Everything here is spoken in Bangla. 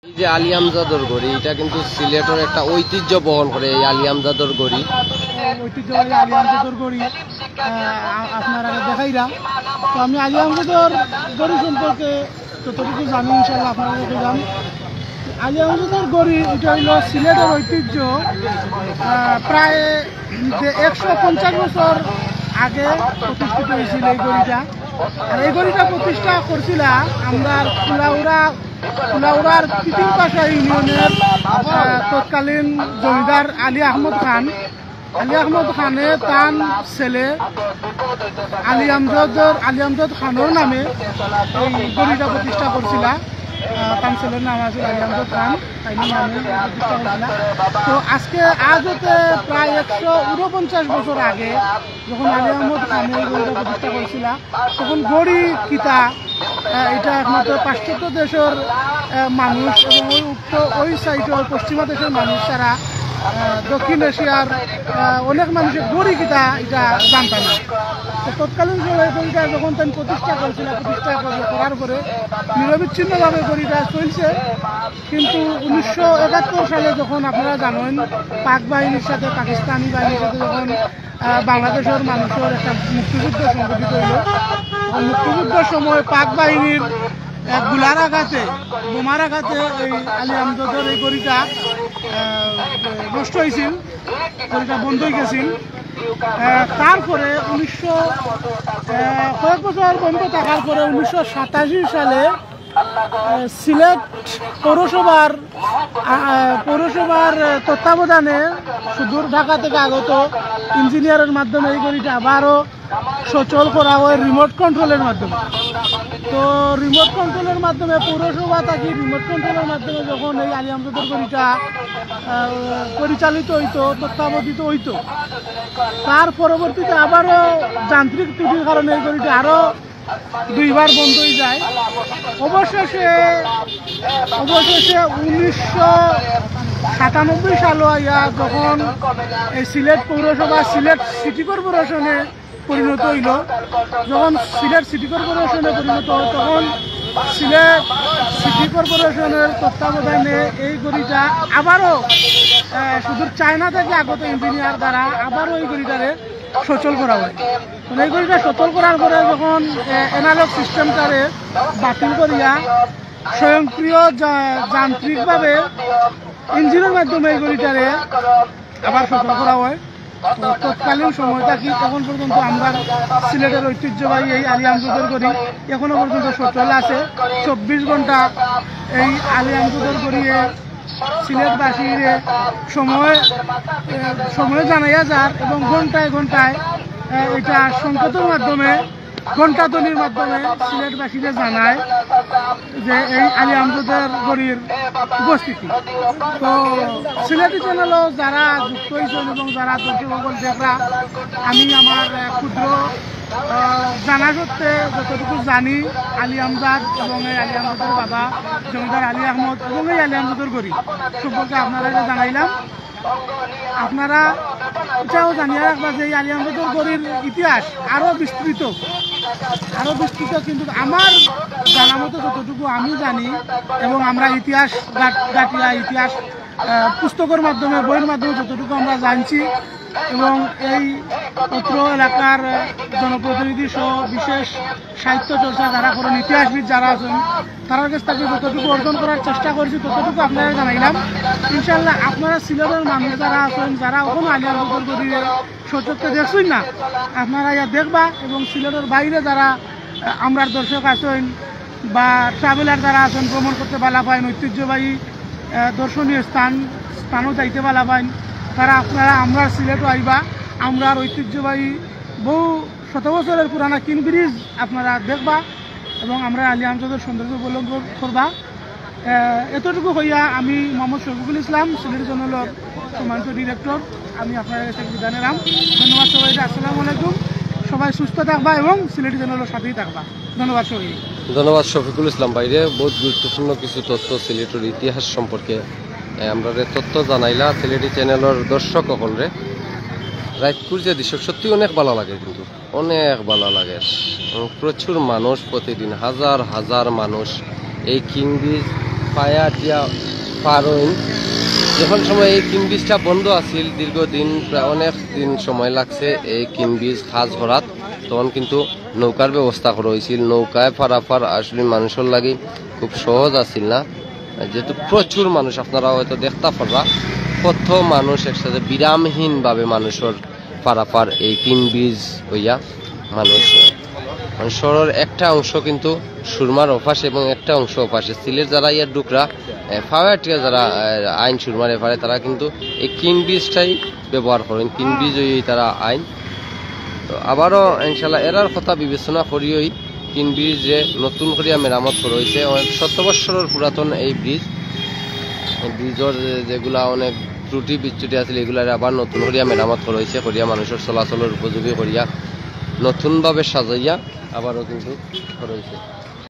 এই যে আলী আমজাদর গড়ি, এটা কিন্তু সিলেটের একটা ঐতিহ্য বহন করে। এই আলী আমজাদর গড়ি ঐতিহ্যবাহী আলী আমজাদর গড়ি আপনারা দেখাইরা। তো আমি আলী আমজাদর গড়ি সম্পর্কে যতটুকু জানি ইনশাল্লাহ আপনারা জান। আলী আমজাদর গড়ি এটা হইল সিলেটের ঐতিহ্য। প্রায় 150 বছর আগে প্রতিষ্ঠিত হয়েছিল এই গড়িটা। আর এই গড়িটা প্রতিষ্ঠা করছিল আমরা কুলাউড়ার তিতিরপাশা ইউনিয়নের তৎকালীন জমিদার আলী আহমদ খান। আলী আহমদ খানে তার ছেলে আলী আমজাদ খানের নামে এই গড়িটা প্রতিষ্ঠা করছিল। তার ছেলের নাম আছে আলী আমজাদ খান, তাই নামে প্রতিষ্ঠা করছিল। তো আজ হতে প্রায় 149 বছর আগে যখন আলী আহমদ খান এই গড়িটা প্রতিষ্ঠা করছিল, তখন গড়ি কিতা এটা একমাত্র পাশ্চাত্য দেশের মানুষ এবং ওই সাইডের পশ্চিমা দেশের মানুষ ছাড়া দক্ষিণ এশিয়ার অনেক মানুষের গড়ি কিতা এটা জানত না। তো তৎকালীন সময় গড়িটা যখন তাই প্রতিষ্ঠা করার পরে নিরবিচ্ছিন্নভাবে গড়িটা চলছে। কিন্তু 1971 সালে যখন আপনারা জানেন পাক বাহিনীর সাথে পাকিস্তানি বাহিনীর সাথে যখন বাংলাদেশের মানুষের একটা মুক্তিযুদ্ধ সংগঠিত হইল, মুক্তিযুদ্ধের সময় পাক বাহিনীর গুলার আঘাতে বোমার আঘাতে এই আলী আমজাদর এই গড়িটা নষ্ট হয়েছিল, গড়িটা বন্ধ হয়ে গেছিল। তারপরে কয়েক বছর বন্ধ থাকার পরে 1987 সালে সিলেট পৌরসভার তত্ত্বাবধানে সুদূর ঢাকা থেকে আগত ইঞ্জিনিয়ারের মাধ্যমে এই গড়িটা আবারও সচল করা হয় রিমোট কন্ট্রোলের মাধ্যমে। তো রিমোট কন্ট্রোলের মাধ্যমে পৌরসভা থাকি রিমোট কন্ট্রোলের মাধ্যমে যখন এই আলী আমজাদর গড়িটা পরিচালিত হইতো, তত্ত্বাবধিত হইতো, তার পরবর্তীতে আবারও যান্ত্রিক ত্রুটির কারণে এই গড়িটা আরও দুইবার বন্ধ হয়ে যায়। অবশেষে 1997 সালে যখন এই সিলেট পৌরসভা সিলেট সিটি কর্পোরেশনে পরিণত হইল, যখন সিলেট সিটি কর্পোরেশনে পরিণত হয় তখন সিলেট সিটি কর্পোরেশনের তত্ত্বাবধানে এই গড়িটা আবারও সুদূর চায়না থেকে আগত ইঞ্জিনিয়ার দ্বারা আবারও এই গড়িটারে সচল করা হয়। এই গড়িটা সচল করার পরে যখন অ্যানালগ সিস্টেমটারে বাতিল করিয়া স্বয়ংক্রিয় যান্ত্রিকভাবে ইঞ্জিনের মাধ্যমে এই গড়িটারে আবার সচল করা হয়। তৎকালীন সময়টা কি তখন পর্যন্ত আমরা সিলেটের ঐতিহ্যবাহী এই আলী আমজাদর গড়ি এখনো পর্যন্ত সচল আছে। 24 ঘন্টা এই আলী আমজাদর গড়িয়ে সিলেটবাসীর সময় জানাইয়া যার এবং ঘন্টায় ঘন্টায় এটা সংকেতের মাধ্যমে ঘণ্টাধ্বনির মাধ্যমে সিলেটবাসীকে জানায় যে এই আলী আমজাদর গড়ির উপস্থিতি। তো সিলেটি চ্যানেলও যারা যুক্ত হয়েছেন এবং যারা দর্শকসকল দেখরা, আমি আমার ক্ষুদ্র জানা সত্ত্বে যতটুকু জানি আলী আমজাদ এবং এই আলী আমজাদের বাবা জমিদার আলী আহমদ এবং এই আলী আমজাদর গড়ি সম্পর্কে আপনারা জানাইলাম। আপনারা এটাও জানিয়ে রাখবা যে এই আলী আমজাদর গড়ির ইতিহাস আরও বিস্তৃত। কিন্তু আমার জানা মতো যতটুকু আমি জানি এবং আমরা ইতিহাস গাটিয়া ইতিহাস পুস্তকের মাধ্যমে বইয়ের মাধ্যমে যতটুকু আমরা জানছি এবং এই অত্র এলাকার জনপ্রতিনিধি সহ বিশেষ সাহিত্য চর্চা যারা করেন ইতিহাসবিদ যারা আছেন তার কাছ থেকে যতটুকু অর্জন করার চেষ্টা করছি ততটুকু আপনারা জানাইলাম। ইনশাল্লাহ আপনারা সিলেটের মানুষ যারা আছেন যারা ওখানে আলী আমজাদর গড়িয়ে সচক্ষে দেখছেন না, আপনারা ইয়া দেখবা এবং সিলেটের বাইরে যারা আমরা দর্শক আছেন বা ট্রাভেলার যারা আছেন ভ্রমণ করতে ভালো পাইন, ঐতিহ্যবাহী দর্শনীয় স্থানও যাইতে ভালো পাইন, তারা আপনারা আমরা সিলেটও আইবা। আমরা ঐতিহ্যবাহী বহু শত বছরের পুরানা কিং ব্রিজ আপনারা দেখবা এবং আমরা আলী আমজাদের সৌন্দর্য অবলম্বন করবা। এতটুকু হইয়া আমি মোহাম্মদ শফিকুল ইসলাম, সিলেট জোনালের সম্মানিত ডিরেক্টর, আমি আপনার কাছে বিদায় নিলাম। ধন্যবাদ সবাইকে। আসসালামু আলাইকুম। সবাই সুস্থ থাকবা এবং সিলেটি চ্যানেলের সাথেই থাকবা। ধন্যবাদ সবাই। ধন্যবাদ শফিকুল ইসলাম বাইরে। বহুত গুরুত্বপূর্ণ কিছু তথ্য সিলেটের ইতিহাস সম্পর্কে আমরা তথ্য জানাইলা সিলেটি চ্যানেলের দর্শক সকলরে। রায়পুর যে দৃশ্য সত্যি অনেক ভালো লাগে, কিন্তু অনেক ভালো লাগে। প্রচুর মানুষ, প্রতিদিন হাজার হাজার মানুষ এই কিং ব্রিজ পায়াটিয়া পার হইন। যখন সময় এই কিন ব্রিজটা বন্ধ আছিল দীর্ঘদিন, প্রায় অনেক দিন সময় লাগছে এই কিন ব্রিজ কাজ করাত, তখন কিন্তু নৌকার ব্যবস্থা করা হয়েছিল। নৌকায় পারাপার আসলে মানুষের লাগি খুব সহজ আছিল না, যেহেতু প্রচুর মানুষ, আপনারা হয়তো দেখতে পারবা কত মানুষ একসাথে বিরামহীনভাবে মানুষের পারাপার এই কিন ব্রিজ হইয়া শহরের একটা অংশ কিন্তু সুরমার অফাসে এবং একটা অংশ অফাসে। সিলেট যারা ইয়ার ডুকরা ফাওয়াটিয়া যারা আইন সুরমার এপারে, তারা কিন্তু এই কিন ব্রিজটাই ব্যবহার করেন, কিন ব্রিজ হইয়াই তারা আইন। তো আবারও ইনশাল্লাহ এরার কথা বিবেচনা করিয়েই কিন ব্রিজ যে নতুন করিয়া মেরামত করা হয়েছে, অনেক 70 বৎসরের পুরাতন এই ব্রিজের যেগুলা অনেক ত্রুটি বিচ্যুটি আছিল এগুলার আবার নতুন করিয়া মেরামত করা হয়েছে, করিয়া মানুষের চলাচলের উপযোগী করিয়া নতুনভাবে সাজাইয়া আবারও কিন্তু করা হয়েছে।